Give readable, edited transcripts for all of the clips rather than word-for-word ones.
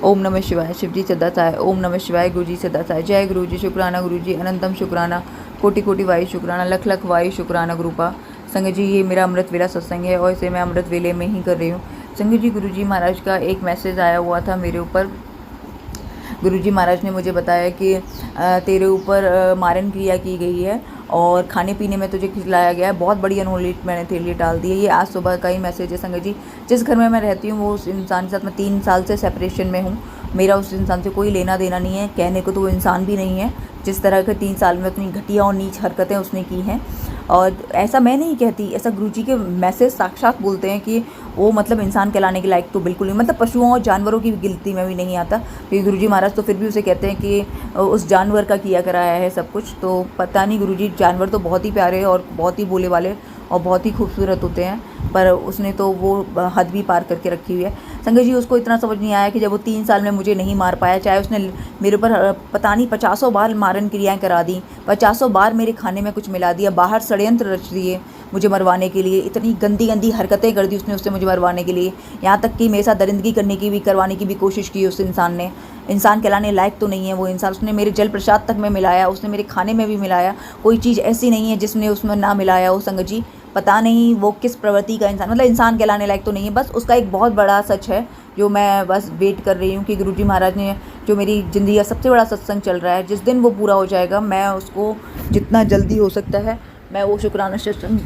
ओम नमः शिवाय। शिवजी सदाताय। ओम नमः शिवाय। गुरुजी सदाताय। जय गुरुजी। शुक्राना गुरुजी। अनंतम शुक्राना। कोटि कोटि वायु शुक्राना। लख लख वायु शुक्राना गुरुपा। संगत जी, ये मेरा अमृत वेला सत्संग है और इसे मैं अमृत वेले में ही कर रही हूँ। संगत जी, गुरुजी महाराज का एक मैसेज आया हुआ था मेरे ऊपर। गुरुजी महाराज ने मुझे बताया कि तेरे ऊपर मारन क्रिया की गई है और खाने पीने में तुझे खिलाया गया है। बहुत बड़ी अनहोली मैंने तेरे लिए डाल दी है। ये आज सुबह का ही मैसेज है संगत जी। जिस घर में मैं रहती हूँ वो उस इंसान के साथ मैं 3 साल से सेपरेशन में हूँ। मेरा उस इंसान से कोई लेना देना नहीं है। कहने को तो वो इंसान भी नहीं है। जिस तरह के 3 साल में अपनी घटिया और नीच हरकतें उसने की हैं, और ऐसा मैं नहीं कहती, ऐसा गुरुजी के मैसेज साक्षात बोलते हैं कि वो मतलब इंसान कहलाने के लायक तो बिल्कुल नहीं, मतलब पशुओं और जानवरों की गिनती में भी नहीं आता। क्योंकि गुरुजी महाराज तो फिर भी उसे कहते हैं कि उस जानवर का किया कराया है सब कुछ। तो पता नहीं, गुरुजी जानवर तो बहुत ही प्यारे और बहुत ही भोले वाले और बहुत ही खूबसूरत होते हैं, पर उसने तो वो हद भी पार करके रखी हुई है। संगत जी, उसको इतना समझ नहीं आया कि जब वो 3 साल में मुझे नहीं मार पाया, चाहे उसने मेरे ऊपर पता नहीं 50 बार मारन क्रियाएं करा दी, 50 बार मेरे खाने में कुछ मिला दिया, बाहर षड्यंत्र रच दिए मुझे मरवाने के लिए, इतनी गंदी गंदी हरकतें कर दी उसने मुझे मरवाने के लिए। यहाँ तक कि मेरे साथ दरिंदगी करवाने की भी कोशिश की उस इंसान ने। इंसान कहलाने लायक तो नहीं है वो इंसान। उसने मेरे जल प्रसाद तक में मिलाया, उसने मेरे खाने में भी मिलाया। कोई चीज़ ऐसी नहीं है जिसने उसमें ना मिलाया हो। संगत जी, पता नहीं वो किस प्रवृत्ति का इंसान, मतलब इंसान कहलाने लायक तो नहीं है। बस उसका एक बहुत बड़ा सच है जो मैं बस वेट कर रही हूँ कि गुरुजी महाराज ने, जो मेरी ज़िंदगी का सबसे बड़ा सत्संग चल रहा है, जिस दिन वो पूरा हो जाएगा मैं उसको जितना जल्दी हो सकता है मैं वो शुक्राना सत्संग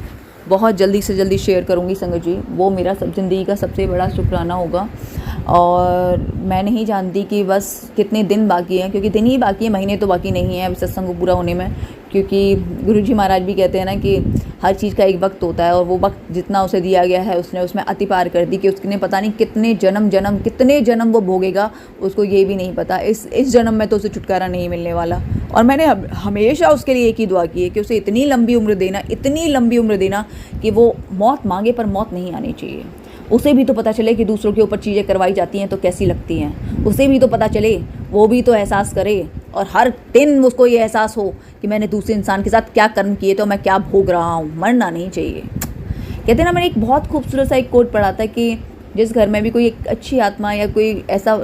बहुत जल्दी से जल्दी शेयर करूँगी। संगत जी, वो मेरा सब ज़िंदगी का सबसे बड़ा शुक्राना होगा। और मैं नहीं जानती कि बस कितने दिन बाकी हैं, क्योंकि दिन ही बाकी है, महीने तो बाकी नहीं है अभी सत्संग को पूरा होने में। क्योंकि गुरुजी महाराज भी कहते हैं ना कि हर चीज़ का एक वक्त होता है, और वो वक्त जितना उसे दिया गया है उसने उसमें अति पार कर दी कि उसने पता नहीं कितने जन्म वो भोगेगा, उसको ये भी नहीं पता। इस जन्म में तो उसे छुटकारा नहीं मिलने वाला। और मैंने हमेशा उसके लिए एक ही दुआ की है कि उसे इतनी लंबी उम्र देना कि वो मौत मांगे पर मौत नहीं आनी चाहिए। उसे भी तो पता चले कि दूसरों के ऊपर चीज़ें करवाई जाती हैं तो कैसी लगती हैं। उसे भी तो पता चले, वो भी तो एहसास करे, और हर दिन उसको ये एहसास हो कि मैंने दूसरे इंसान के साथ क्या कर्म किए तो मैं क्या भोग रहा हूँ। मरना नहीं चाहिए। कहते हैं ना, मैंने एक बहुत खूबसूरत सा एक कोट पढ़ा था कि जिस घर में भी कोई एक अच्छी आत्मा या कोई ऐसा,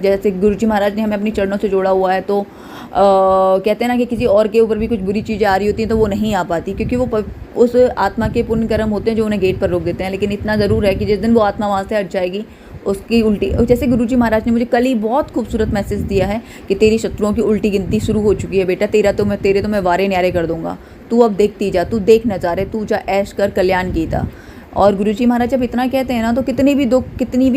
जैसे गुरुजी महाराज ने हमें अपनी चरणों से जोड़ा हुआ है, तो कहते हैं ना कि किसी और के ऊपर भी कुछ बुरी चीज़ें आ रही होती हैं तो वो नहीं आ पाती, क्योंकि वो उस आत्मा के पुण्य कर्म होते हैं जो उन्हें गेट पर रोक देते हैं। लेकिन इतना ज़रूर है कि जिस दिन वो आत्मा वहाँ से हट जाएगी, उसकी उल्टी, जैसे गुरुजी महाराज ने मुझे कल ही बहुत खूबसूरत मैसेज दिया है कि तेरी शत्रुओं की उल्टी गिनती शुरू हो चुकी है बेटा। तेरे तो मैं वारे न्यारे कर दूंगा। तू अब देखती जा, तू देख नज़ारे, तू जा ऐश कर कल्याण गीता। और गुरुजी महाराज जब इतना कहते हैं ना, तो कितनी भी दुख, कितनी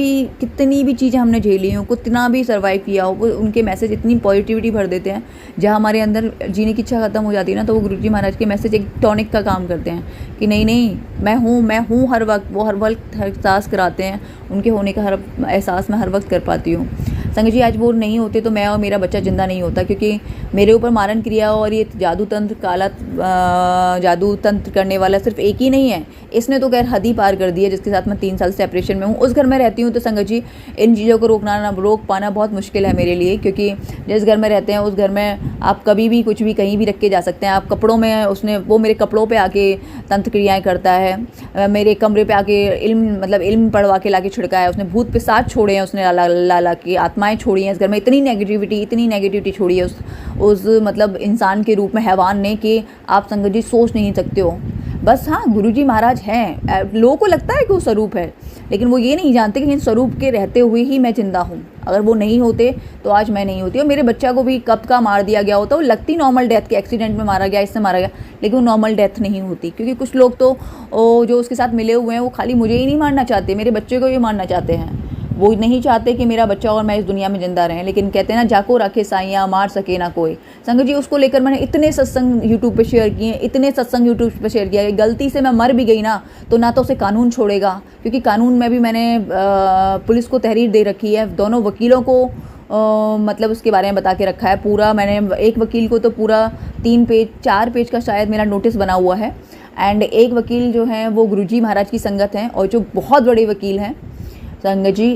भी चीज़ें हमने झेली हो, कितना भी सर्वाइव किया हो, वो उनके मैसेज इतनी पॉजिटिविटी भर देते हैं। जहाँ हमारे अंदर जीने की इच्छा खत्म हो जाती है ना, तो वो गुरुजी महाराज के मैसेज एक टॉनिक का काम करते हैं कि नहीं, मैं हूँ हर वक्त। वो हर वक्त एहसास कराते हैं, उनके होने का हर एहसास मैं हर वक्त कर पाती हूँ। संगत जी, आज वो नहीं होते तो मैं और मेरा बच्चा जिंदा नहीं होता, क्योंकि मेरे ऊपर मारन क्रिया और ये जादू तंत्र करने वाला सिर्फ एक ही नहीं है। इसने तो खैर हद ही पार कर दी है, जिसके साथ मैं 3 साल सेपरेशन में हूँ। उस घर में रहती हूँ तो संगत जी, इन चीज़ों को रोक पाना बहुत मुश्किल है मेरे लिए, क्योंकि जिस घर में रहते हैं उस घर में आप कभी भी कुछ भी कहीं भी रख के जा सकते हैं। आप कपड़ों में वो मेरे कपड़ों पे आके तंत्र क्रियाएं करता है, मेरे कमरे पे आके इल्म पढ़वा के लाके छिड़का है उसने, भूत पिशाच छोड़े हैं उसने, ला की आत्माएं छोड़ी हैं इस घर में। इतनी नेगेटिविटी छोड़ी है उस मतलब इंसान के रूप में, हैवान ने, कि आप संगत जी सोच नहीं सकते हो। बस हाँ, गुरुजी महाराज हैं, लोगों को लगता है कि वो स्वरूप है, लेकिन वो ये नहीं जानते कि इन स्वरूप के रहते हुए ही मैं जिंदा हूँ। अगर वो नहीं होते तो आज मैं नहीं होती। और मेरे बच्चा को भी कब का मार दिया गया होता, वो लगती नॉर्मल डेथ के, एक्सीडेंट में मारा गया, इससे मारा गया, लेकिन वो नॉर्मल डेथ नहीं होती। क्योंकि कुछ लोग तो जो उसके साथ मिले हुए हैं वो खाली मुझे ही नहीं मारना चाहते, मेरे बच्चे को भी मारना चाहते हैं। वो नहीं चाहते कि मेरा बच्चा और मैं इस दुनिया में जिंदा रहें, लेकिन कहते हैं ना, जाको रखे साइयाँ मार सके ना कोई। संगत जी, उसको लेकर मैंने इतने सत्संग यूट्यूब पे शेयर किए, गलती से मैं मर भी गई ना, तो ना तो उसे कानून छोड़ेगा, क्योंकि कानून में भी मैंने पुलिस को तहरीर दे रखी है, दोनों वकीलों को मतलब उसके बारे में बता के रखा है पूरा। मैंने एक वकील को तो पूरा 4 पेज का शायद मेरा नोटिस बना हुआ है। एंड एक वकील जो है वो गुरुजी महाराज की संगत हैं, और जो बहुत बड़े वकील हैं। संगत जी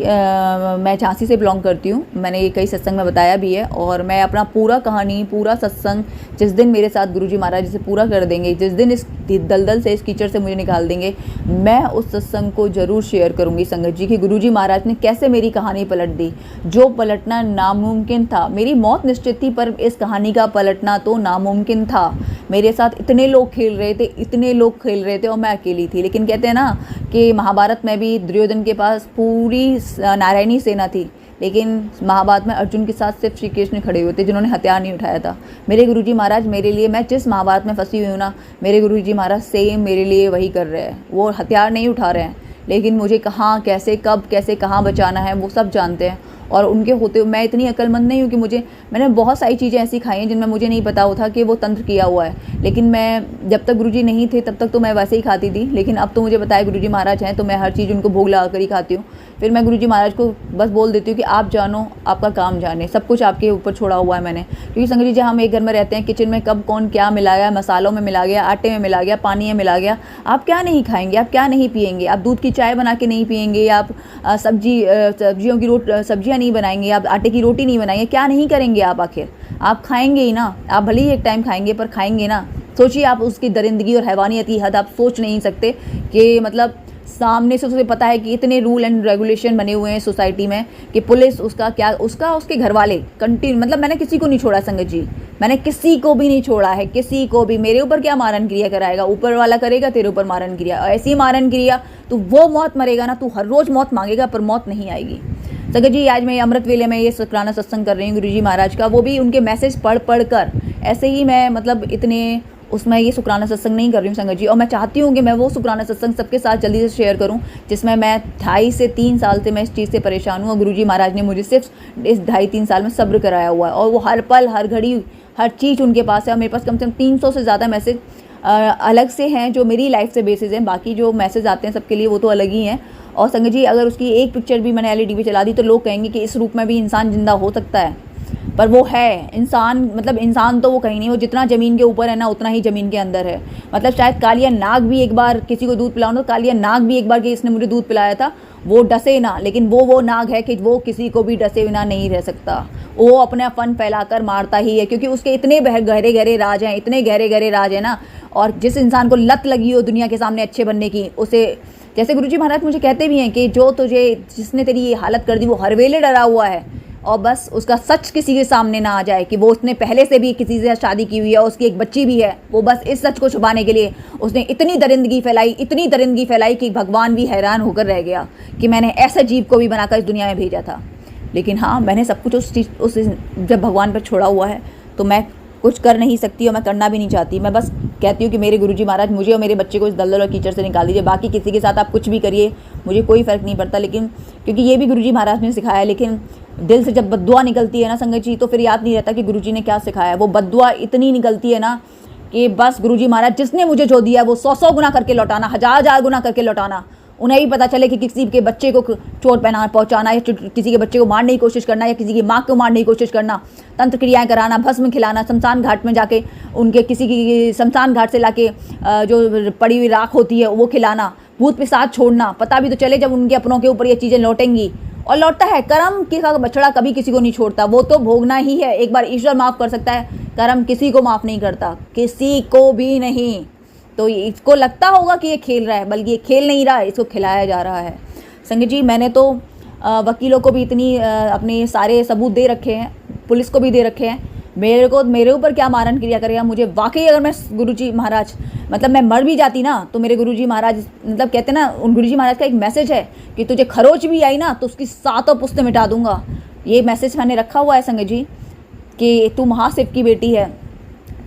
मैं झांसी से बिलोंग करती हूँ। मैंने ये कई सत्संग में बताया भी है और मैं अपना पूरा कहानी, पूरा सत्संग जिस दिन मेरे साथ गुरुजी महाराज इसे पूरा कर देंगे, जिस दिन इस दलदल से, इस कीचड़ से मुझे निकाल देंगे, मैं उस सत्संग को ज़रूर शेयर करूँगी संगत जी कि गुरुजी महाराज ने कैसे मेरी कहानी पलट दी। जो पलटना नामुमकिन था, मेरी मौत निश्चित थी, पर इस कहानी का पलटना तो नामुमकिन था। मेरे साथ इतने लोग खेल रहे थे, इतने लोग खेल रहे थे और मैं अकेली थी। लेकिन कहते हैं ना कि महाभारत में भी दुर्योधन के पास पूरी नारायणी सेना थी, लेकिन महाभारत में अर्जुन के साथ सिर्फ श्री कृष्ण खड़े हुए थे जिन्होंने हथियार नहीं उठाया था। मेरे गुरुजी महाराज मेरे लिए, मैं जिस महाभारत में फंसी हुई हूँ ना, मेरे गुरुजी महाराज सेम मेरे लिए वही कर रहे हैं। वो हथियार नहीं उठा रहे हैं, लेकिन मुझे कहाँ, कैसे, कब, कैसे, कहाँ बचाना है वो सब जानते हैं। और उनके होते हुए मैं इतनी अक्लमंद नहीं हूँ कि मैंने बहुत सारी चीज़ें ऐसी खाई हैं जिनमें मुझे नहीं पता था कि वो तंत्र किया हुआ है। लेकिन मैं जब तक गुरुजी नहीं थे तब तक तो मैं वैसे ही खाती थी, लेकिन अब तो मुझे पता है गुरुजी महाराज हैं तो मैं हर चीज़ उनको भोग लगा कर ही खाती हूँ। फिर मैं गुरुजी महाराज को बस बोल देती हूँ कि आप जानो, आपका काम जाने, सब कुछ आपके ऊपर छोड़ा हुआ है मैंने। क्योंकि संगत जी, जब हम एक घर में रहते हैं, किचन में कब कौन क्या मिला गया, मसालों में मिला गया, आटे में मिला गया, पानी में मिला गया, आप क्या नहीं खाएंगे, आप क्या नहीं पिएंगे, आप दूध की चाय बना के नहीं पिएंगे, आप सब्जियों की सब्जियाँ नहीं बनाएंगे, आप आटे की रोटी नहीं बनाएंगे, क्या नहीं करेंगे आप? आखिर आप खाएंगे ही ना। आप भले ही एक टाइम खाएंगे पर खाएंगे ना। सोचिए, आप उसकी दरिंदगी और हैवानियत की हद आप सोच नहीं सकते कि मतलब सामने से उसे पता है कि इतने रूल एंड रेगुलेशन बने हुए हैं सोसाइटी में कि पुलिस उसका क्या, उसके घर वाले कंटिन्यू, मतलब मैंने किसी को नहीं छोड़ा संगत जी, मैंने किसी को भी नहीं छोड़ा है, किसी को भी। मेरे ऊपर क्या मारन क्रिया कराएगा? ऊपर वाला करेगा तेरे ऊपर मारन क्रिया। ऐसी मारन क्रिया तो वो मौत मरेगा ना, तू हर रोज़ मौत मांगेगा पर मौत नहीं आएगी। संगत जी, आज मैं अमृत वेले में ये शुक्राना सत्संग कर रही हूँ गुरुजी महाराज का, वो भी उनके मैसेज पढ़ कर। ऐसे ही मैं मतलब इतने उसमें ये शुक्राना सत्संग नहीं कर रही हूँ संगत जी। और मैं चाहती हूँ कि मैं वो शुक्राना सत्संग सबके साथ जल्दी से शेयर करूँ, जिसमें मैं 2.5 से 3 साल से मैं इस चीज़ से परेशान हूँ और गुरुजी महाराज ने मुझे सिर्फ इस 2.5-3 साल में सब्र कराया हुआ है। और वो हर पल, हर घड़ी, हर चीज़ उनके पास है। और मेरे पास कम से कम 300 से ज़्यादा मैसेज अलग से हैं जो मेरी लाइफ से बेसिस हैं। बाकी जो मैसेज आते हैं सबके लिए वो तो अलग ही हैं। और संगत जी, अगर उसकी एक पिक्चर भी मैंने LED पे चला दी तो लोग कहेंगे कि इस रूप में भी इंसान जिंदा हो सकता है। पर वो है इंसान, मतलब इंसान तो वो कहीं नहीं, वो जितना ज़मीन के ऊपर है ना उतना ही ज़मीन के अंदर है। मतलब शायद कालिया नाग भी एक बार किसी को दूध पिलाओ ना, कालिया नाग भी एक बार कि इसने मुझे दूध पिलाया था, वो डसे ना, लेकिन वो नाग है कि वो किसी को भी डसे बिना नहीं रह सकता। वो अपना फन फैलाकर मारता ही है, क्योंकि उसके इतने गहरे गहरे राज हैं, इतने गहरे गहरे राज हैं ना। और जिस इंसान को लत लगी हो दुनिया के सामने अच्छे बनने की, उसे, जैसे गुरुजी महाराज मुझे कहते भी हैं कि जिसने तेरी ये हालत कर दी वो हर वेले डरा हुआ है, और बस उसका सच किसी के सामने ना आ जाए कि वो उसने पहले से भी किसी से शादी की हुई है, उसकी एक बच्ची भी है। वो बस इस सच को छुपाने के लिए उसने इतनी दरिंदगी फैलाई कि भगवान भी हैरान होकर रह गया कि मैंने ऐसे जीव को भी बनाकर इस दुनिया में भेजा था। लेकिन हाँ, मैंने सब कुछ उस जब भगवान पर छोड़ा हुआ है तो मैं कुछ कर नहीं सकती और मैं करना भी नहीं चाहती। मैं बस कहती हूँ कि मेरे गुरुजी महाराज मुझे और मेरे बच्चे को इस दलदल और कीचड़ से निकाल दीजिए। बाकी किसी के साथ आप कुछ भी करिए, मुझे कोई फ़र्क नहीं पड़ता। लेकिन क्योंकि ये भी गुरुजी महाराज ने सिखाया, लेकिन दिल से जब बद्दुआ निकलती है ना संगत जी, तो फिर याद नहीं रहता कि गुरुजी ने क्या सिखाया है। वो बद्दुआ इतनी निकलती है ना कि बस गुरुजी महाराज जिसने मुझे जो दिया वो 100 गुना करके लौटाना, 1000 गुना करके लौटाना। उन्हें भी पता चले कि किसी के बच्चे को चोट पहुंचाना या किसी के बच्चे को मारने की कोशिश करना या किसी की माँ को मारने की कोशिश करना, तंत्र क्रियाएं कराना, भस्म खिलाना, शमशान घाट में जाके उनके किसी की शमशान घाट से लाके जो पड़ी हुई राख होती है वो खिलाना, भूत पिशाच छोड़ना। पता भी तो चले जब उनके अपनों के ऊपर ये चीज़ें लौटेंगी। और लौटता है, कर्म का बछड़ा कभी किसी को नहीं छोड़ता, वो तो भोगना ही है। एक बार ईश्वर माफ़ कर सकता है, कर्म किसी को माफ़ नहीं करता, किसी को भी नहीं। तो इसको लगता होगा कि ये खेल रहा है, बल्कि ये खेल नहीं रहा है, इसको खिलाया जा रहा है। संगत जी, मैंने तो वकीलों को भी इतनी अपने सारे सबूत दे रखे हैं, पुलिस को भी दे रखे हैं। मेरे ऊपर क्या मारन क्रिया करेगा मुझे वाकई, अगर मैं गुरुजी महाराज, मतलब मैं मर भी जाती ना तो मेरे गुरुजी महाराज, मतलब कहते ना, उन गुरुजी महाराज का एक मैसेज है कि तुझे खरोच भी आई ना तो उसकी 7 पुश्तें मिटा दूंगा। ये मैसेज मैंने रखा हुआ है संगत जी कि तू महाशिव की बेटी है,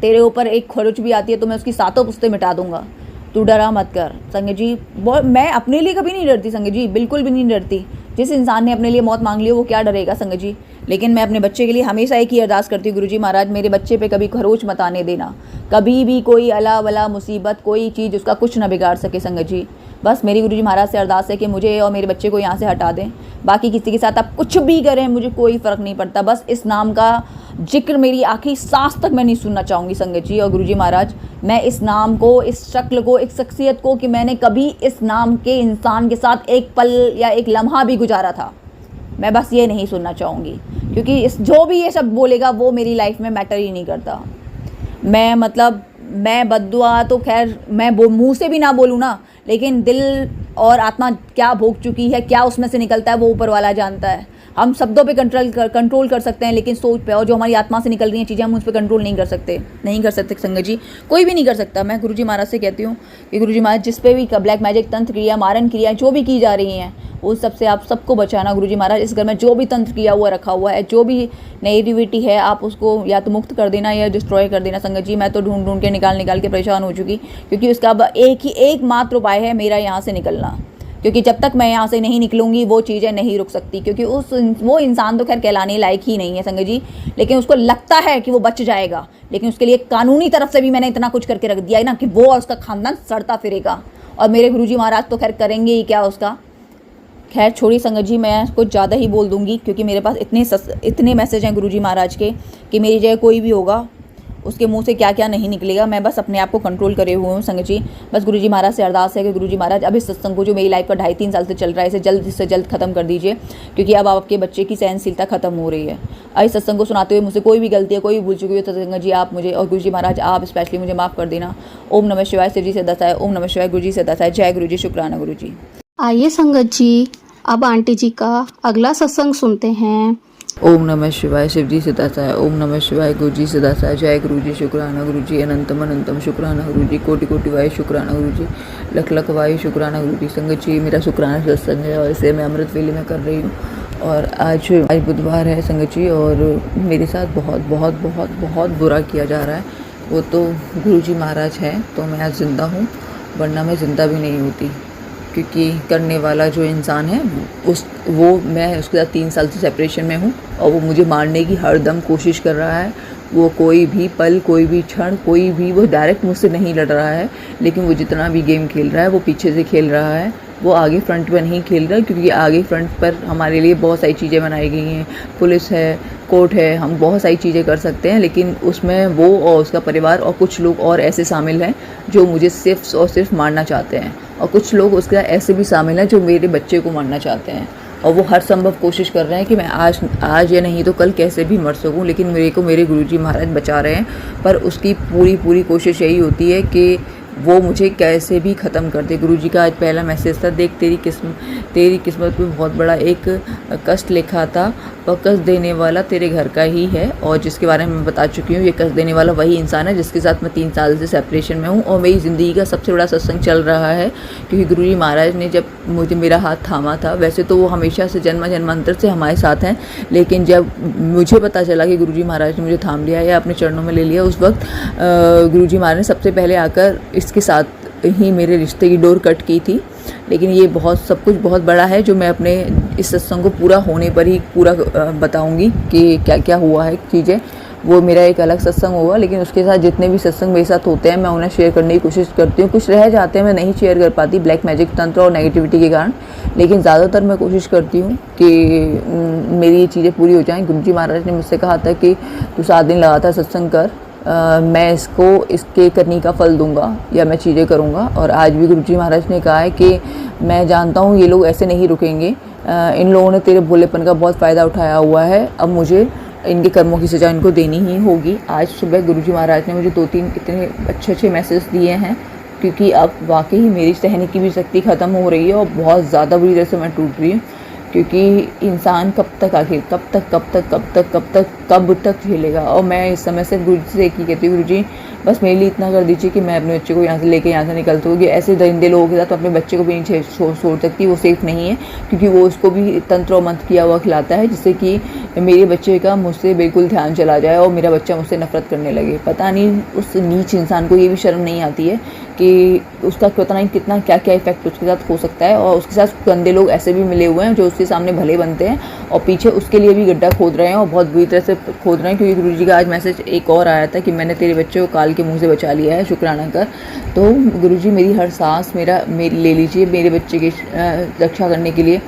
तेरे ऊपर एक खरोच भी आती है तो मैं उसकी 7 पुश्तें मिटा दूंगा, तू डरा मत कर। संगत जी, मैं अपने लिए कभी नहीं डरती संगत जी, बिल्कुल भी नहीं डरती। जिस इंसान ने अपने लिए मौत मांग ली हो वो क्या डरेगा संगत जी। लेकिन मैं अपने बच्चे के लिए हमेशा एक ही अरदास करती हूँ, गुरुजी महाराज मेरे बच्चे पे कभी खरोच मत आने देना, कभी भी कोई अला वला मुसीबत, कोई चीज़ उसका कुछ ना बिगाड़ सके संगत जी। बस मेरी गुरुजी महाराज से अरदास है कि मुझे और मेरे बच्चे को यहाँ से हटा दें। बाकी किसी के साथ आप कुछ भी करें, मुझे कोई फ़र्क नहीं पड़ता। बस इस नाम का जिक्र मेरी आखिरी सांस तक मैं नहीं सुनना चाहूँगी संगत जी। और गुरुजी महाराज, मैं इस नाम को, इस शक्ल को, एक शख्सियत को, कि मैंने कभी इस नाम के इंसान के साथ एक पल या एक लम्हा भी गुजारा था, मैं बस ये नहीं सुनना चाहूँगी। क्योंकि इस जो भी ये सब बोलेगा वो मेरी लाइफ में मैटर ही नहीं करता। मैं बद्दुआ तो खैर मैं मुँह से भी ना बोलूँ ना, लेकिन दिल और आत्मा क्या भोग चुकी है, क्या उसमें से निकलता है, वो ऊपर वाला जानता है। हम शब्दों पे कंट्रोल कर सकते हैं, लेकिन सोच पे और जो हमारी आत्मा से निकल रही हैं चीज़ें, हम उस पर कंट्रोल नहीं कर सकते संगत जी। कोई भी नहीं कर सकता। मैं गुरुजी महाराज से कहती हूँ कि गुरुजी महाराज, जिस पे भी ब्लैक मैजिक, तंत्र क्रिया, मारन क्रिया जो भी की जा रही हैं, उस सब से आप सबको बचाना गुरुजी महाराज। इस घर में जो भी तंत्र किया हुआ रखा हुआ है, जो भी नेगेटिविटी है, आप उसको या तो मुक्त कर देना या डिस्ट्रॉय कर देना संगत जी। मैं तो ढूंढ के निकाल के परेशान हो चुकी, क्योंकि उसका अब एक मात्र उपाय है मेरा यहाँ से निकलना। क्योंकि जब तक मैं यहाँ से नहीं निकलूँगी वो चीज़ें नहीं रुक सकती। क्योंकि वो इंसान तो खैर कहलाने लायक ही नहीं है संगत जी, लेकिन उसको लगता है कि वो बच जाएगा। लेकिन उसके लिए कानूनी तरफ से भी मैंने इतना कुछ करके रख दिया है ना कि वो और उसका खानदान सड़ता फिरेगा। और मेरे गुरुजी महाराज तो खैर करेंगे ही क्या उसका। खैर छोड़ी संगत जी, मैं कुछ ज़्यादा ही बोल दूँगी, क्योंकि मेरे पास इतने मैसेज हैं गुरुजी महाराज के कि मेरी जगह कोई भी होगा उसके मुंह से क्या क्या नहीं निकलेगा। मैं बस अपने आप को कंट्रोल करे हुए हूँ संगत जी। बस गुरुजी महाराज से अरदास है कि गुरुजी महाराज, अब इस सत्संग को जो मेरी लाइफ का 2.5-3 साल से चल रहा है, इसे जल्द से जल्द खत्म कर दीजिए। क्योंकि अब आपके बच्चे की सहनशीलता खत्म हो रही है। इस सत्संग को सुनाते हुए मुझसे कोई भी गलती है, कोई भी भूल चुकी है तो संगत जी आप मुझे, और गुरुजी महाराज आप स्पेशली मुझे माफ़ कर देना। ओम नमः शिवाय। शिव जी से दसाए। ओम नमः शिवाय। गुरुजी से दसाए। जय गुरुजी। शुक्राना गुरुजी। आइए संगत जी, अब आंटी जी का अगला सत्संग सुनते हैं। ओम नमः शिवाय। शिव जी से दसाए। ओम नमः शिवाय। गुरुजी से दसाए। जय गुरुजी। शुक्राना गुरुजी। अनंतम अनंतम शुक्राना गुरुजी। कोटि कोटि वायु शुक्राना गुरुजी। लख लख वायु शुक्राना गुरुजी। संगत जी, मेरा शुक्राना सत्संग है और इसे मैं अमृत वेले में कर रही हूँ। और आज बुधवार है संगत जी, और मेरे साथ बहुत बहुत बहुत बहुत बुरा किया जा रहा है। वो तो गुरुजी महाराज हैं तो मैं आज ज़िंदा हूँ, वरना मैं ज़िंदा भी नहीं होती। क्योंकि करने वाला जो इंसान है मैं उसके साथ 3 साल से सेपरेशन में हूँ, और वो मुझे मारने की हर दम कोशिश कर रहा है। वो कोई भी पल, कोई भी क्षण, वो डायरेक्ट मुझसे नहीं लड़ रहा है, लेकिन वो जितना भी गेम खेल रहा है वो पीछे से खेल रहा है। वो आगे फ्रंट पर नहीं खेल रहा, क्योंकि आगे फ्रंट पर हमारे लिए बहुत सारी चीज़ें बनाई गई हैं। पुलिस है, कोर्ट है, हम बहुत सारी चीज़ें कर सकते हैं, लेकिन उसमें वो और उसका परिवार और कुछ लोग और ऐसे शामिल हैं जो मुझे सिर्फ और सिर्फ मारना चाहते हैं। और कुछ लोग उसके साथ ऐसे भी शामिल हैं जो मेरे बच्चे को मारना चाहते हैं। और वो हर संभव कोशिश कर रहे हैं कि मैं आज या नहीं तो कल कैसे भी मर सकूं, लेकिन मेरे गुरुजी महाराज बचा रहे हैं। पर उसकी पूरी कोशिश यही होती है कि वो मुझे कैसे भी ख़त्म कर दे। गुरुजी का आज पहला मैसेज था, देख तेरी किस्मत में बहुत बड़ा एक कष्ट लिखा था, और कष्ट देने वाला तेरे घर का ही है। और जिसके बारे में मैं बता चुकी हूँ, ये कष्ट देने वाला वही इंसान है जिसके साथ मैं 3 साल से सेपरेशन में हूँ। और मेरी ज़िंदगी का सबसे बड़ा सत्संग चल रहा है, क्योंकि गुरुजी महाराज ने जब मेरा हाथ थामा था, वैसे तो वो हमेशा से जन्मांतर से हमारे साथ हैं, लेकिन जब मुझे पता चला कि गुरुजी महाराज ने मुझे थाम लिया या अपने चरणों में ले लिया, उस वक्त गुरुजी महाराज ने सबसे पहले आकर इसके साथ ही मेरे रिश्ते की डोर कट की थी। लेकिन ये सब कुछ बहुत बड़ा है, जो मैं अपने इस सत्संग को पूरा होने पर ही पूरा बताऊंगी कि क्या क्या हुआ है चीज़ें। वो मेरा एक अलग सत्संग होगा, लेकिन उसके साथ जितने भी सत्संग मेरे साथ होते हैं मैं उन्हें शेयर करने की कोशिश करती हूँ। कुछ रह जाते हैं, मैं नहीं शेयर कर पाती ब्लैक मैजिक, तंत्र और नेगेटिविटी के कारण, लेकिन ज़्यादातर मैं कोशिश करती हूँ कि मेरी ये चीज़ें पूरी हो जाएँ। गुरुजी महाराज ने मुझसे कहा था कि तू 7 दिन लगातार सत्संग कर, मैं इसके करने का फल दूंगा या मैं चीज़ें करूंगा। और आज भी गुरुजी महाराज ने कहा है कि मैं जानता हूँ ये लोग ऐसे नहीं रुकेंगे, इन लोगों ने तेरे भोलेपन का बहुत फ़ायदा उठाया हुआ है, अब मुझे इनके कर्मों की सज़ा इनको देनी ही होगी। आज सुबह गुरुजी महाराज ने मुझे 2-3 इतने अच्छे मैसेज दिए हैं, क्योंकि अब वाकई मेरी सहने की भी शक्ति ख़त्म हो रही है और बहुत ज़्यादा बुरी तरह से मैं टूट रही हूँ। क्योंकि इंसान कब तक झेलेगा। और मैं इस समय से गुरु जी से एक ही कहती हूँ, गुरु जी बस मेरे लिए इतना कर दीजिए कि मैं अपने बच्चे को यहाँ से लेके यहाँ से निकल सकूँगी। ऐसे दरिंदे लोगों के साथ तो अपने बच्चे को भी नहीं छोड़ सकती, वो सेफ़ नहीं है, क्योंकि वो उसको भी तंत्र और मंत्र किया हुआ खिलाता है, जिससे कि मेरे बच्चे का मुझसे बिल्कुल ध्यान चला जाए और मेरा बच्चा मुझसे नफरत करने लगे। पता नहीं उस नीच इंसान को ये भी शर्म नहीं आती है कि उसका पता नहीं कितना क्या क्या इफेक्ट उसके साथ हो सकता है। और उसके साथ गंदे लोग ऐसे भी मिले हुए हैं जो उससे उसके सामने भले बनते हैं और पीछे उसके लिए भी गड्ढा खोद रहे हैं और बहुत बुरी तरह से खोद रहे हैं, क्योंकि गुरुजी का आज मैसेज एक और आया था कि मैंने तेरे बच्चे को काल के मुंह से बचा लिया है, शुक्राना कर। तो गुरुजी मेरी हर सांस मेरी ले लीजिए मेरे बच्चे की रक्षा करने के लिए,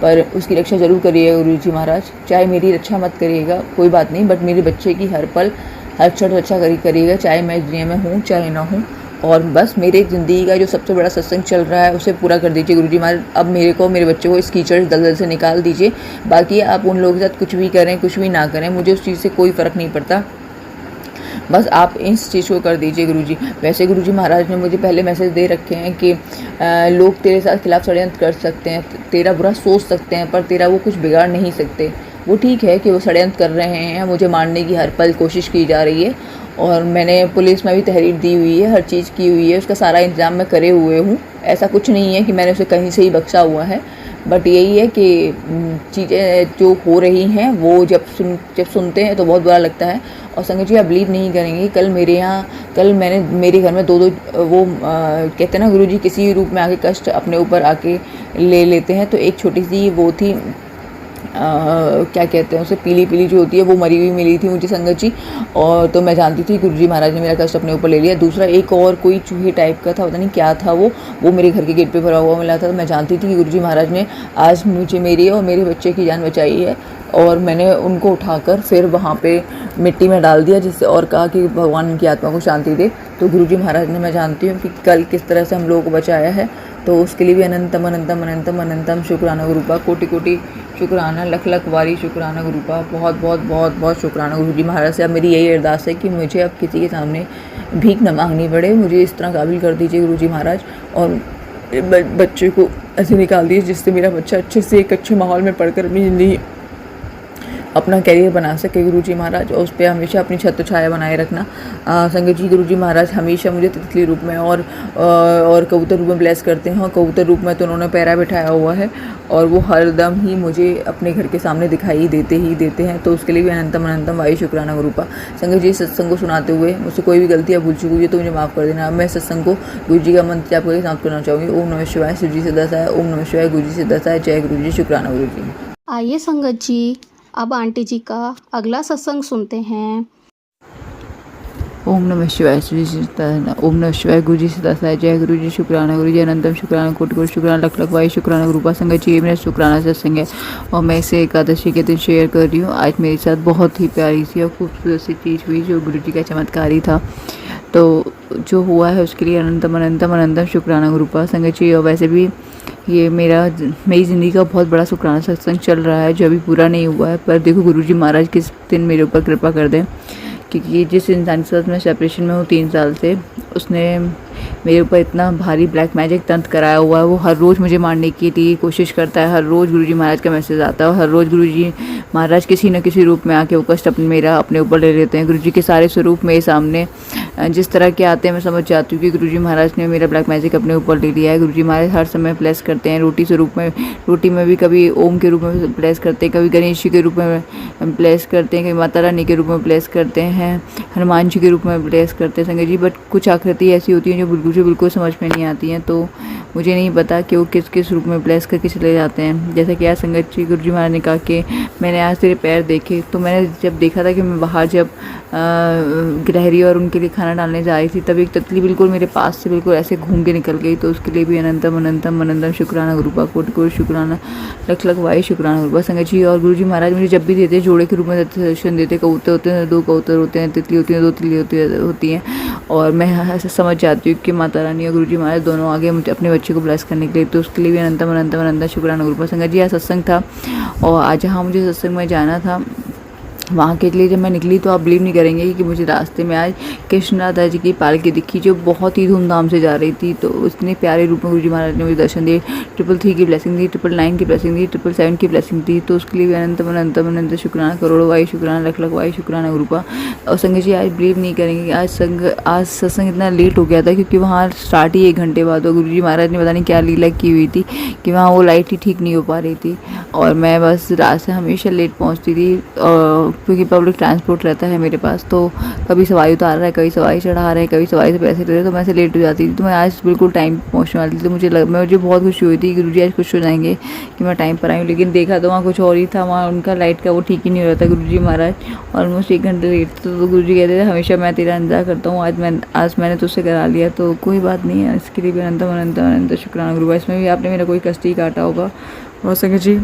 पर उसकी रक्षा ज़रूर करिएगा गुरुजी महाराज। चाहे मेरी रक्षा मत करिएगा कोई बात नहीं, बट मेरे बच्चे की हर पल हर क्षण रक्षा करिएगा, चाहे मैं दुनिया में हूँ चाहे ना हूँ। और बस मेरे ज़िंदगी का जो सबसे बड़ा सत्संग चल रहा है उसे पूरा कर दीजिए गुरुजी महाराज। अब मेरे को मेरे बच्चे को इस कीचड़ दलदल से निकाल दीजिए। बाकी आप उन लोगों के साथ कुछ भी करें कुछ भी ना करें, मुझे उस चीज़ से कोई फ़र्क नहीं पड़ता, बस आप इस चीज़ को कर दीजिए गुरुजी। वैसे गुरुजी महाराज ने मुझे पहले मैसेज दे रखे हैं कि लोग तेरे साथ खिलाफ षड्यंत्र कर सकते हैं, तेरा बुरा सोच सकते हैं, पर तेरा वो कुछ बिगाड़ नहीं सकते। वो ठीक है कि वो षड्यंत्र कर रहे हैं, मुझे मारने की हर पल कोशिश की जा रही है और मैंने पुलिस में भी तहरीर दी हुई है, हर चीज़ की हुई है, उसका सारा इंतज़ाम मैं करे हुए हूँ। ऐसा कुछ नहीं है कि मैंने उसे कहीं से ही बख्शा हुआ है, बट यही है कि चीज़ें जो हो रही हैं वो जब सुनते हैं तो बहुत बुरा लगता है। और संगत जी आप बिलीव नहीं करेंगे, कल मैंने मेरे घर में दो वो कहते हैं ना गुरुजी किसी रूप में आके कष्ट अपने ऊपर आके ले लेते हैं, तो एक छोटी सी वो थी क्या कहते हैं उसे, पीली जो होती है, वो मरी हुई मिली थी मुझे संगत जी। और तो मैं जानती थी गुरुजी महाराज ने मेरा कष्ट अपने ऊपर ले लिया। दूसरा एक और कोई चूहे टाइप का था, पता नहीं क्या था वो मेरे घर के गेट पे भरा हुआ मिला था। तो मैं जानती थी कि गुरुजी महाराज ने आज मुझे मेरी और मेरे बच्चे की जान बचाई है, और मैंने उनको उठाकर फिर वहाँ पे मिट्टी में डाल दिया, जिससे और कहा कि भगवान उनकी आत्मा को शांति दे। तो गुरुजी महाराज ने, मैं जानती हूँ कि कल किस तरह से हम लोगों को बचाया है, तो उसके लिए भी अनंतम अनंतम अनंतम अनंतम शुक्राना गुरुपा, कोटि कोटि शुक्राना, लख लख वारी शुक्राना गुरुपा, बहुत बहुत बहुत बहुत शुक्राना गुरुजी महाराज से। अब मेरी यही अरदास है कि मुझे अब किसी के सामने भीख न मांगनी पड़े, मुझे इस तरह काबिल कर दीजिए गुरुजी महाराज, और बच्चे को ऐसे निकाल दीजिए जिससे मेरा बच्चा अच्छे से एक अच्छे माहौल में पढ़कर अपनी ज़िंदगी अपना कैरियर बना सके गुरुजी महाराज, और उस पर हमेशा अपनी छत्र छाया बनाए रखना। संगत जी गुरुजी महाराज हमेशा मुझे तितली रूप में और कबूतर रूप में ब्लेस करते हैं, और कबूतर रूप में तो उन्होंने पैरा बिठाया हुआ है और वो हर दम ही मुझे अपने घर के सामने दिखाई देते हैं। तो उसके लिए भी अनंतम अनंतम वायु शुक्राना गुरुपा। संगत जी सत्संग को सुनाते हुए मुझसे कोई भी गलतियाँ भूल चुकी हुई है तो मुझे माफ़ कर देना। अब मैं सत्संग को गुरु जी का मंत्र जाप करके समाप्त करना चाहूँगी। ओम नमः शिवाय, शिव जी सदा सहाय। ओम नमः शिवाय, गुरु जी सदा सहाय। जय गुरु जी, शुक्राना गुरु जी। आइए संगत जी अब आंटी जी का अगला सत्संग सुनते हैं। ओम नमः शिवाय, ओम नमः शिवाय, गुरु जी सदा सहाय। जय गुरु जी, शुक्राना गुरु जी, अनंतम शुक्राना, कोटि कोटि शुक्राना, लख लख वायु शुक्राना गुरुपा। संगत जी ये मेरा शुक्राना सत्संग है और मैं इसे एकादशी के दिन शेयर कर रही हूँ। आज मेरे साथ बहुत ही प्यारी सी और खूबसूरत सी चीज़ हुई जो गुरु जी का चमत्कार ही था, तो जो हुआ है उसके लिए अनंतम अनंतम अनंतम शुक्राना गुरुपा। संगत जी और वैसे भी ये मेरी ज़िंदगी का बहुत बड़ा शुक्राना सत्संग चल रहा है जो अभी पूरा नहीं हुआ है, पर देखो गुरुजी महाराज किस दिन मेरे ऊपर कृपा कर दें, क्योंकि जिस इंसान के साथ मैं सेपरेशन में हूँ 3 साल से, उसने मेरे ऊपर इतना भारी ब्लैक मैजिक तंत्र कराया हुआ है। वो हर रोज़ मुझे मारने की कोशिश करता है, हर रोज़ गुरुजी महाराज का मैसेज आता है, हर रोज़ गुरुजी महाराज किसी न किसी रूप में आके वो कष्ट अपने ऊपर ले लेते हैं। गुरुजी के सारे स्वरूप मेरे सामने जिस तरह के आते हैं मैं समझ जाती हूँ कि गुरुजी महाराज ने मेरा ब्लैक मैजिक अपने ऊपर ले लिया है। गुरुजी महाराज हर समय ब्लेस करते हैं रोटी स्वरूप में, रोटी में भी कभी ओम के रूप में ब्लेस करते हैं, कभी गणेश जी के रूप में ब्लेस करते हैं, कभी माता रानी के रूप में ब्लेस करते हैं, हनुमान जी के रूप में ब्लेस करते हैं संगत जी। बट कुछ आकृति ऐसी होती हैं जो बिल्कुल समझ में नहीं आती हैं, तो मुझे नहीं पता कि वो किस किस रूप में ब्लेस करके चले जाते हैं। जैसा कि आज संगत जी गुरुजी महाराज ने कहा कि मैंने आज तेरे पैर देखे, तो मैंने जब देखा था कि मैं बाहर जब गिलहरी और उनके लिए खाना डालने जा रही थी, तब एक तितली बिल्कुल मेरे पास से बिल्कुल ऐसे घूम के निकल गई। तो उसके लिए भी अनंतम अनंतम अनंतम शुक्राना गुरुपा, कोटि कोटि शुक्राना, लख लख वायु शुक्राना गुरुपा। संगत जी और गुरुजी महाराज मुझे जब भी देते हैं जोड़े के रूप में दर्शन देते, कबूतर होते हैं 2 कबूतर होते हैं, तितली होती है 2 तितली होती हैं, और मैं ऐसे समझ जाती हूँ कि माता रानी और गुरुजी महाराज दोनों आगे मुझे अपने बच्चे को ब्लेस करने के लिए। तो उसके लिए भी अनंतम अनंतम अनंतम शुक्राना गुरुपा। संगत जी आज सत्संग था और आज जहाँ मुझे सत्संग में जाना था वहाँ के लिए जब मैं निकली तो आप बिलीव नहीं करेंगे कि मुझे रास्ते में आज कृष्ण राधा जी की पालकी दिखी जो बहुत ही धूमधाम से जा रही थी। तो इतने प्यारे रूप में गुरुजी महाराज ने मुझे दर्शन दिए, 333 की ब्लेसिंग दी, 999 की ब्लेसिंग दी, 777 की ब्लेसिंग दी। तो उसके लिए भी अनंतम अनंतम अनंत शुक्राना, करोड़ों वायु शुक्राना, लख लख वायु शुक्राना गुरुपा। और संगत जी आज बिलीव नहीं करेंगे आज सत्संग इतना लेट हो गया था क्योंकि वहाँ स्टार्ट ही 1 घंटे बाद और गुरुजी महाराज ने पता नहीं क्या लीला की हुई थी कि वहाँ वो लाइट ही ठीक नहीं हो पा रही थी और मैं बस रात से हमेशा लेट पहुँचती थी। क्योंकि पब्लिक ट्रांसपोर्ट रहता है मेरे पास, तो कभी सवारी उतार रहा है, कभी सवारी चढ़ा रहा है, कभी सवारी से पैसे ले रहे हैं, तो मैं ऐसे लेट हो जाती थी। तो मैं आज बिल्कुल टाइम पे पहुँचने वाली थी, तो मुझे बहुत खुशी हुई थी कि गुरुजी आज खुश हो जाएंगे कि मैं टाइम पर आई हूँ। लेकिन देखा तो वहाँ कुछ और ही था, वहाँ उनका लाइट का वो ठीक ही नहीं हो रहा था। गुरुजी महाराज ऑलमोस्ट 1 घंटे लेट थे, तो गुरुजी कहते थे हमेशा मैं तेरा इंतजार करता हूँ, आज मैंने तुझसे करा लिया, तो कोई बात नहीं है, इसके लिए भी अनंतम अनंतम अनंत शुक्राना गुरुवा। इसमें भी आपने मेरा कोई कष्ट ही काटा होगा। और संगत जी,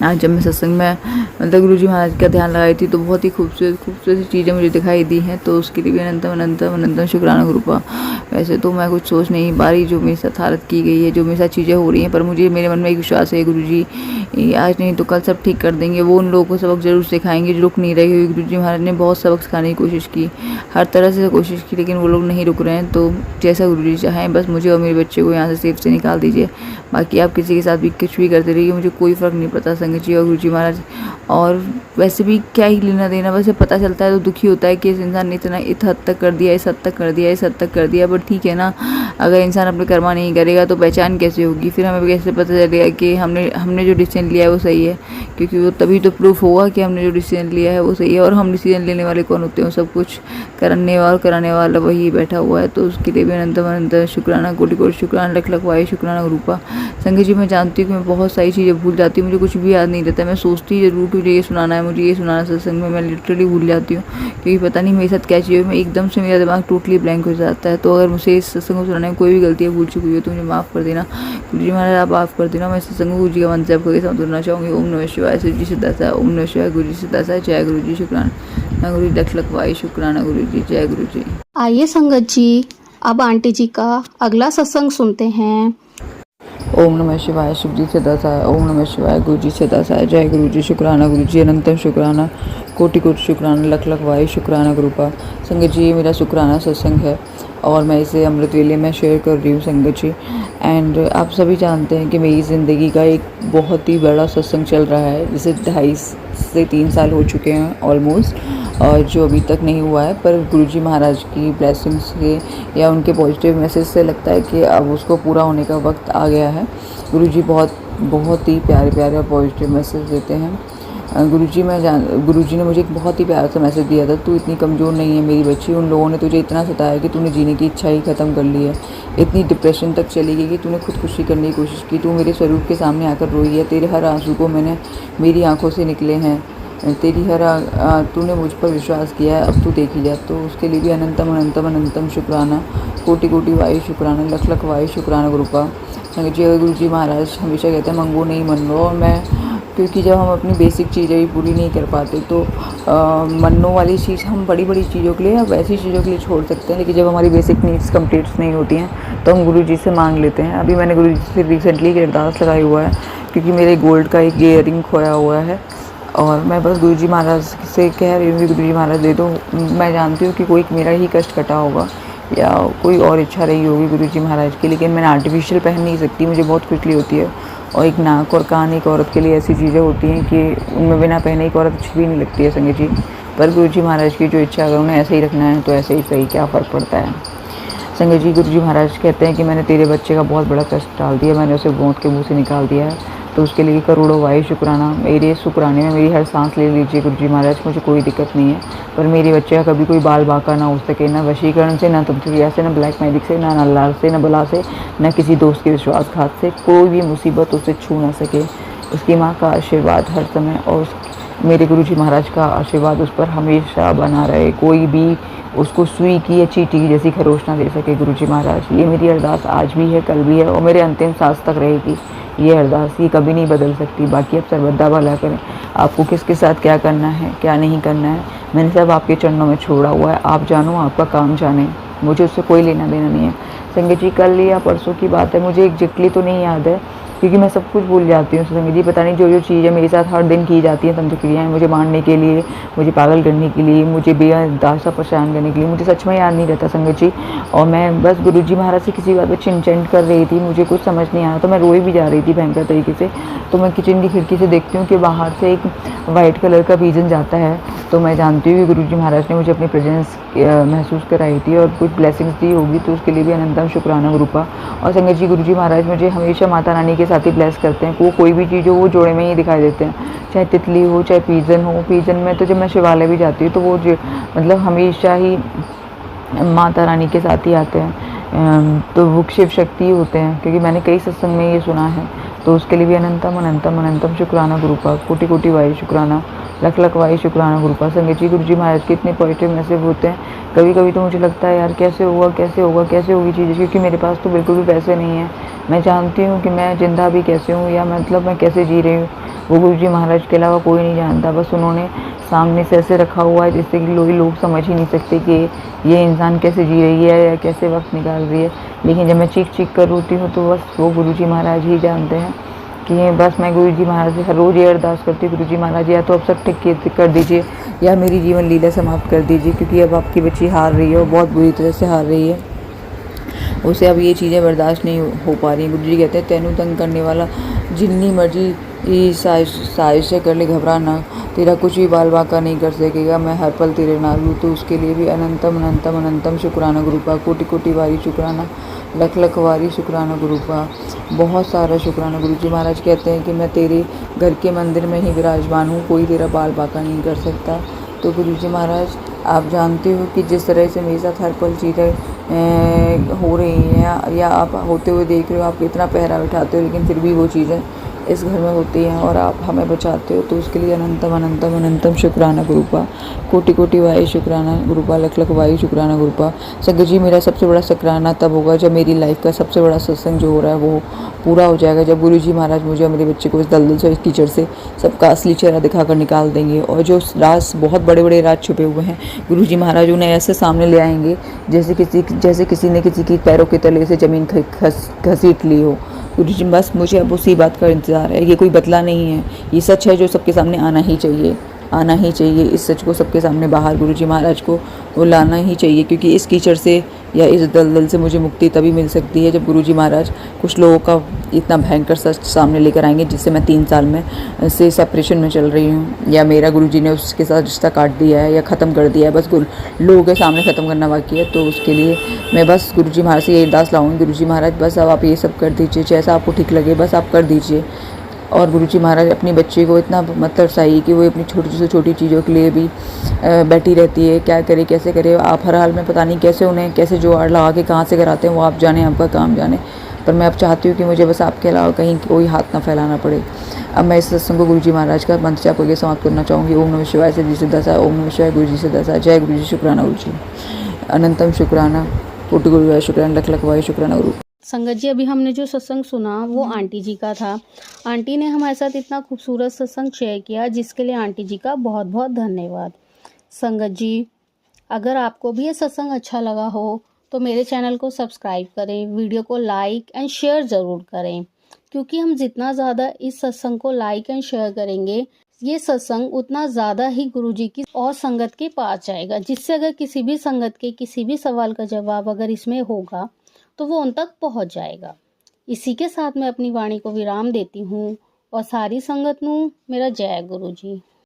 आज जब मैं सत्संग में मतलब गुरुजी महाराज का ध्यान लगाई थी, तो बहुत ही खूबसूरत सी चीज़ें मुझे दिखाई दी हैं, तो उसके लिए भी अनंतम अनंतम अनंतम शुक्राना गुरुपा। वैसे तो मैं कुछ सोच नहीं पा रही जो मेरे साथ हालत की गई है, जो मेरे साथ चीज़ें हो रही हैं, पर मुझे मेरे मन में एक विश्वास है, गुरुजी आज नहीं तो कल सब ठीक कर देंगे। वो उन लोगों को सबक जरूर सिखाएंगे जो रुक नहीं रहे, क्योंकि गुरुजी महाराज ने बहुत सबक सिखाने की कोशिश की, हर तरह से कोशिश की, लेकिन वो लोग नहीं रुक रहे हैं। तो जैसा गुरुजी चाहें, बस मुझे और मेरे बच्चे को यहाँ से सेफ से निकाल दीजिए। बाकी आप किसी के साथ भी कुछ भी करते रहिए, मुझे कोई फ़र्क नहीं पड़ता संगत जी और गुरुजी महाराज। और वैसे भी क्या ही लेना देना, वैसे पता चलता है तो दुखी होता है कि इस इंसान ने इतना इस हद तक कर दिया, इस हद तक कर दिया, इस हद तक कर दिया। बट ठीक है ना, अगर इंसान अपने कर्मा नहीं करेगा तो पहचान कैसे होगी? फिर हमें कैसे पता चलेगा कि हमने जो डिसीजन लिया है वो सही है? क्योंकि वो तभी तो प्रूफ होगा कि हमने जो डिसीजन लिया है वो सही है। और हम डिसीजन लेने वाले कौन होते हैं? सब कुछ करने और कराने वाला वही बैठा हुआ है। तो उसके लिए भी अनंतम अनंत शुक्राना, कोटि कोटि शुक्राना, लख लख वायु शुक्राना गुरुपा। संगत जी, मैं जानती हूँ कि मैं बहुत सारी चीज़ें भूल जाती हूँ, मुझे कुछ भी याद नहीं रहता। मैं सोचती जरूर कि मुझे ये सुनाना है, मुझे ये सुनाना सत्संग में, मैं लिटरली भूल जाती हूँ, क्योंकि पता नहीं मेरे साथ क्या चीज़ है, मैं एकदम से मेरा दिमाग टोटली ब्लैंक हो जाता है। तो अगर मुझे इस सत्संग को सुनाने में कोई भी गलती है, भूल चुकी हुई है, तो मुझे माफ़ कर देना गुरुजी महाराज, आप माफ़ कर देना। मैं सत्संग को गुरुजी का मंत्र जप करके संतुलना चाहूँगी। ओम नमः शिवाय, गुरुजी सिद्धासा, ओम नमः शिवाय, गुरुजी सिद्धासा, जय गुरुजी शुक्राना गुरुजी, लख लख वायु शुक्राना गुरुजी, जय गुरुजी। आइए संगत जी, अब आंटी जी का अगला सत्संग सुनते हैं। ओम नमः शिवाय, शिवजी सिद्धासाय, ओम नमः शिवाय, गुरुजी सिद्धासाय, जय गुरुजी शुक्राना गुरुजी, अनंतम शुक्राना, कोटि कोटि शुक्राना, लख लख वायु शुक्राना गुरुपा। संगत जी, ये मेरा शुक्राना सत्संग है और मैं इसे अमृत वेले में शेयर कर रही हूँ संगत जी। एंड आप सभी जानते हैं कि मेरी ज़िंदगी का एक बहुत ही बड़ा सत्संग चल रहा है, जिसे 2.5 से 3 साल हो चुके हैं ऑलमोस्ट, और जो अभी तक नहीं हुआ है। पर गुरुजी महाराज की ब्लेसिंग्स से या उनके पॉजिटिव मैसेज से लगता है कि अब उसको पूरा होने का वक्त आ गया है। गुरुजी बहुत ही प्यारे प्यारे और पॉजिटिव मैसेज देते हैं। गुरुजी ने मुझे एक बहुत ही प्यारा सा मैसेज दिया था, तू इतनी कमज़ोर नहीं है मेरी बच्ची, उन लोगों ने तुझे इतना सताया कि तूने जीने की इच्छा ही ख़त्म कर ली है, इतनी डिप्रेशन तक चली गई कि तूने खुदकुशी करने की कोशिश की, तू मेरे स्वरूप के सामने आकर रोई है, तेरे हर आंसू को मैंने मेरी आंखों से निकले हैं, तेरी तूने मुझ पर विश्वास किया है, अब तू देखी जा। तो उसके लिए भी अनंतम अनंतम अनंतम शुक्राना, कोटि कोटि वायु शुक्राना, लख लख वायु शुक्राना गुरुपा। गुरुजी महाराज हमेशा कहते हैं मंगो नहीं मन लो। और मैं, क्योंकि जब हम अपनी बेसिक चीज़ें भी पूरी नहीं कर पाते तो मन्नो वाली चीज़ हम बड़ी बड़ी चीज़ों के लिए या वैसी चीज़ों के लिए छोड़ सकते हैं, लेकिन जब हमारी बेसिक नीड्स कंप्लीट नहीं होती हैं तो हम गुरुजी से मांग लेते हैं। अभी मैंने गुरुजी से रिसेंटली एक अरदास लगाई हुआ है, क्योंकि मेरे गोल्ड का एक ईयरिंग खोया हुआ है, और मैं बस गुरुजी महाराज से कह रही हूँ कि गुरुजी महाराज दे दो। मैं जानती हूँ कि कोई मेरा ही कष्ट कटा होगा या कोई और इच्छा रही होगी गुरुजी महाराज की, लेकिन मैंने आर्टिफिशियल पहन नहीं सकती, मुझे बहुत खुजली होती है। और एक नाक और कान एक औरत के लिए ऐसी चीज़ें होती हैं कि उनमें बिना पहने एक औरत अच्छी भी नहीं लगती है संगत जी। पर गुरुजी महाराज की जो इच्छा, अगर उन्हें ऐसे ही रखना है तो ऐसे ही सही, क्या फ़र्क पड़ता है। संगत जी, गुरुजी महाराज कहते हैं कि मैंने तेरे बच्चे का बहुत बड़ा कष्ट डाल दिया, मैंने उसे मौत के मुँह से निकाल दिया है, तो उसके लिए करोड़ों वायु शुक्राना। मेरे शुक्राने में मेरी हर सांस ले लीजिए गुरुजी महाराज, मुझे कोई दिक्कत नहीं है, पर मेरे बच्चे का कभी कोई बाल बांका ना हो सके, ना वशीकरण से, ना तंत्रिया से, ना ब्लैक मैजिक से, ना नल्लार से, ना बला से, ना किसी दोस्त के विश्वासघात से, कोई भी मुसीबत उसे छू ना सके। उसकी माँ का आशीर्वाद हर समय और मेरे गुरुजी महाराज का आशीर्वाद उस पर हमेशा बना रहे, कोई भी उसको सुई की या चींटी की जैसी खरोश ना दे सके गुरुजी महाराज। ये मेरी अरदास आज भी है, कल भी है और मेरे अंतिम सांस तक रहेगी ये अरदास, ये कभी नहीं बदल सकती। बाकी आप सर्वदा भला करें, आपको किसके साथ क्या करना है क्या नहीं करना है मैंने सब आपके चरणों में छोड़ा हुआ है, आप जानो आपका काम जाने, मुझे उससे कोई लेना देना नहीं है। संगत जी, कल या परसों की बात है, मुझे एग्जैक्टली तो नहीं याद है क्योंकि मैं सब कुछ भूल जाती हूँ संगत जी। पता नहीं जो चीज़ें मेरे साथ हर दिन की जाती हैं तंत्र क्रियाएँ, मुझे मारने के लिए, मुझे पागल करने के लिए, मुझे बेअंदाज़ा परेशान करने के लिए, मुझे सच में याद नहीं रहता संगत जी। और मैं बस गुरुजी महाराज से किसी बात पर चिंचैंट कर रही थी, मुझे कुछ समझ नहीं आया, तो मैं रोई भी जा रही थी भयंकर तरीके से। तो मैं किचन की खिड़की से देखती हूँ कि बाहर से एक वाइट कलर का पिजन जाता है, तो मैं जानती हूँ कि गुरुजी महाराज ने मुझे अपनी प्रेजेंस महसूस कराई थी और कुछ ब्लेसिंग्स दी होगी, तो उसके लिए भी अनंतम शुक्राना गुरुपा। और संगत जी, गुरुजी महाराज मुझे हमेशा माता रानी के साथ ही ब्लेस करते हैं। वो कोई भी चीज़ हो वो जोड़े में ही दिखाई देते हैं, चाहे तितली हो चाहे पीजन हो। पीजन में तो जब मैं शिवालय भी जाती हूँ तो वो मतलब हमेशा ही माता रानी के साथ ही आते हैं। तो वो शिव शक्ति होते हैं, क्योंकि मैंने कई सत्संग में ये सुना है। तो उसके लिए भी अनंतम अनंतम अनंतम शुक्राना गुरुपा, कोटि कोटि वायु शुक्राना, लख लख वायु शुक्राना गुरुपा। संगत जी, गुरुजी महाराज के इतने पॉजिटिव मैसेज होते हैं। कभी कभी तो मुझे लगता है यार कैसे होगा कैसे होगा कैसे होगी चीज़ें, क्योंकि मेरे पास तो बिल्कुल भी पैसे नहीं है। मैं जानती हूँ कि मैं जिंदा भी कैसे हूँ, या मतलब मैं कैसे जी रही हूँ, वो गुरुजी महाराज के अलावा कोई नहीं जानता। बस उन्होंने सामने से ऐसे रखा हुआ है जिससे कि लोग समझ ही नहीं सकते कि ये इंसान कैसे जी रही है या कैसे वक्त निकाल रही है। लेकिन जब मैं चीख कर रोती हूँ तो बस वो गुरुजी महाराज ही जानते हैं कि बस मैं गुरुजी महाराज से हर रोज़ ये अरदास करती हूँ, गुरुजी महाराज या तो अब सब ठीक कर दीजिए या मेरी जीवन लीला समाप्त कर दीजिए, क्योंकि अब आपकी बच्ची हार रही है और बहुत बुरी तरह से हार रही है। उसे अब ये चीज़ें बर्दाश्त नहीं हो पा रही। गुरुजी कहते हैं, तेनू तंग करने वाला जितनी मर्जी साजिशें कर ले, घबरा ना, तेरा कुछ भी बाल बाका नहीं कर सकेगा, मैं हर पल तेरे नाल हूँ। तो उसके लिए भी अनंतम अनंतम अनंतम शुक्राना गुरुपा, कोटि कोटि वारी शुक्राना, लख लख वारी शुक्राना गुरुपा, बहुत सारा शुक्राना। गुरुजी महाराज कहते हैं कि मैं तेरे घर के मंदिर में ही विराजमान हूँ, कोई तेरा बाल बाका नहीं कर सकता। तो गुरुजी महाराज, आप जानते हो कि जिस तरह से मेरे साथ हर पल चीज़ें हो रही हैं या आप होते हुए देख रहे हो, आप कितना पहरा उठाते हो, लेकिन फिर भी वो चीज़ें इस घर में होती हैं और आप हमें बचाते हो। तो उसके लिए अनंतम अनंतम अनंतम शुक्राना गुरुपा, कोटि कोटि वायु शुक्राना गुरुपा, लख लख वायु शुक्राना गुरुपा। संगत जी, मेरा सबसे बड़ा शुक्राना तब होगा जब मेरी लाइफ का सबसे बड़ा सत्संग जो हो रहा है वो पूरा हो जाएगा, जब गुरुजी महाराज मुझे और मेरे बच्चे को इस दलदल से, इस कीचड़ से सबका असली चेहरा दिखाकर निकाल देंगे। और जो राज, बहुत बड़े बड़े राज छुपे हुए हैं, गुरुजी महाराज उन्हें ऐसे सामने ले आएंगे जैसे किसी ने किसी की पैरों के तले से ज़मीन घसीट ली हो। गुरुजी, बस मुझे अब उसी बात का इंतज़ार है। ये कोई बदला नहीं है, ये सच है जो सबके सामने आना ही चाहिए, आना ही चाहिए। इस सच को सबके सामने बाहर गुरुजी महाराज को वो लाना ही चाहिए, क्योंकि इस कीचड़ से या इस दलदल से मुझे मुक्ति तभी मिल सकती है जब गुरुजी महाराज कुछ लोगों का इतना भयंकर सच सामने लेकर आएंगे, जिससे मैं 3 साल में से सेपरेशन में चल रही हूँ, या मेरा गुरुजी ने उसके साथ रिश्ता काट दिया है या ख़त्म कर दिया है, बस लोगों के सामने ख़त्म करना बाकी है। तो उसके लिए मैं बस गुरुजी महाराज से ये अरदास लाऊंगी, गुरुजी महाराज बस अब आप ये सब कर दीजिए, जैसा आपको ठीक लगे बस आप कर दीजिए। और गुरुजी महाराज अपनी बच्ची को इतना मत तरसाइए कि वो अपनी छोटी से छोटी चीज़ों के लिए भी बैठी रहती है, क्या करे कैसे करे। आप हर हाल में पता नहीं कैसे उन्हें कैसे जुगाड़ लगा के कहाँ से कराते हैं, वो आप जाने, आपका काम जाने। पर मैं अब चाहती हूँ कि मुझे बस आपके अलावा कहीं कोई हाथ ना फैलाना पड़े। अब मैं इस सत्संग को गुरुजी महाराज का मंत्र जाप करके समाप्त करना चाहूँगी। ओम नमः शिवाय से जी से दसा, ओम नमः शिवाय गुरुजी से दसा, जय गुरुजी, शुक्राना गुरुजी, अनंतम शुक्राना, कोटि कोटि वायु शुक्राना, लख लख वायु शुक्राना गुरु। संगत जी, अभी हमने जो सत्संग सुना वो आंटी जी का था। आंटी ने हमारे साथ इतना खूबसूरत सत्संग शेयर किया, जिसके लिए आंटी जी का बहुत बहुत धन्यवाद। संगत जी, अगर आपको भी ये सत्संग अच्छा लगा हो तो मेरे चैनल को सब्सक्राइब करें, वीडियो को लाइक एंड शेयर ज़रूर करें, क्योंकि हम जितना ज़्यादा इस सत्संग को लाइक एंड शेयर करेंगे, ये सत्संग उतना ज़्यादा ही गुरुजी की और संगत के पास जाएगा, जिससे अगर किसी भी संगत के किसी भी सवाल का जवाब अगर इसमें होगा तो वो उन तक पहुंच जाएगा। इसी के साथ मैं अपनी वाणी को विराम देती हूँ और सारी संगत नू मेरा जय गुरु जी।